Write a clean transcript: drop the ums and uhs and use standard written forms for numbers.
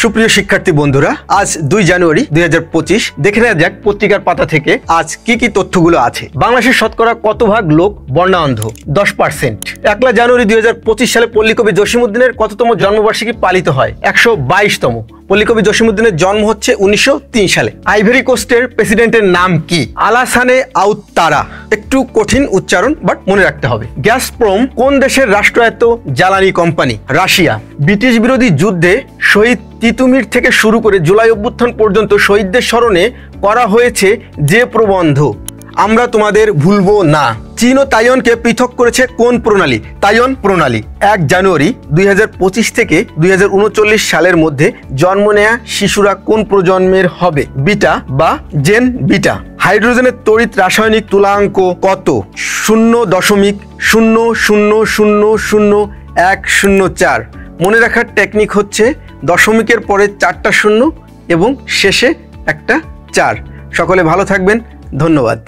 সুপ্রিয় শিক্ষার্থী বন্ধুরা, আজ ২ জানুয়ারি ২০২৫। দেখে নেওয়া যাক পত্রিকার পাতা থেকে আজ কি কি তথ্যগুলো আছে। বাংলাদেশের শতকরা কত ভাগ লোক বর্ণান্ধ? 10%। ১ জানুয়ারি ২০২৫ সালে পল্লীকবি জসিমউদ্দিনের কততম জন্মবার্ষিকী পালিত হয়? ১২২তম। পল্লীকবি জসিমউদ্দিনের জন্ম হচ্ছে ১৯০৩ সালে। আইভরি কোস্টের প্রেসিডেন্টের নাম কি? আলাসানে আউত্তারা। একটু কঠিন উচ্চারণ, বাট মনে রাখতে হবে। গ্যাসপ্রম কোন দেশের রাষ্ট্রায়ত্ত জ্বালানি কোম্পানি? রাশিয়া। ব্রিটিশ বিরোধী যুদ্ধে শহীদ তিতুমির থেকে শুরু করে জুলাই অভ্যুত্থান পর্যন্ত শহীদদের স্মরণে করা হয়েছে যে প্রবন্ধ আমরা তোমাদের ভুলবো না। চীন ও তাইওয়ানকে পৃথক করেছে কোন প্রণালী? তাইওয়ান প্রণালী। ১ জানুয়ারি ২০২৫ থেকে ২০৩৯ সালের মধ্যে জন্ম নেয়া শিশুরা কোন প্রজন্মের হবে? বিটা বা জেন বিটা। হাইড্রোজেনের তড়িৎ রাসায়নিক তুলাঙ্ক কত? 0.0000104। মনে রাখার টেকনিক হচ্ছে দশমিকের পরে 4টা শূন্য এবং শেষে একটা 4। সকলে ভালো থাকবেন, ধন্যবাদ।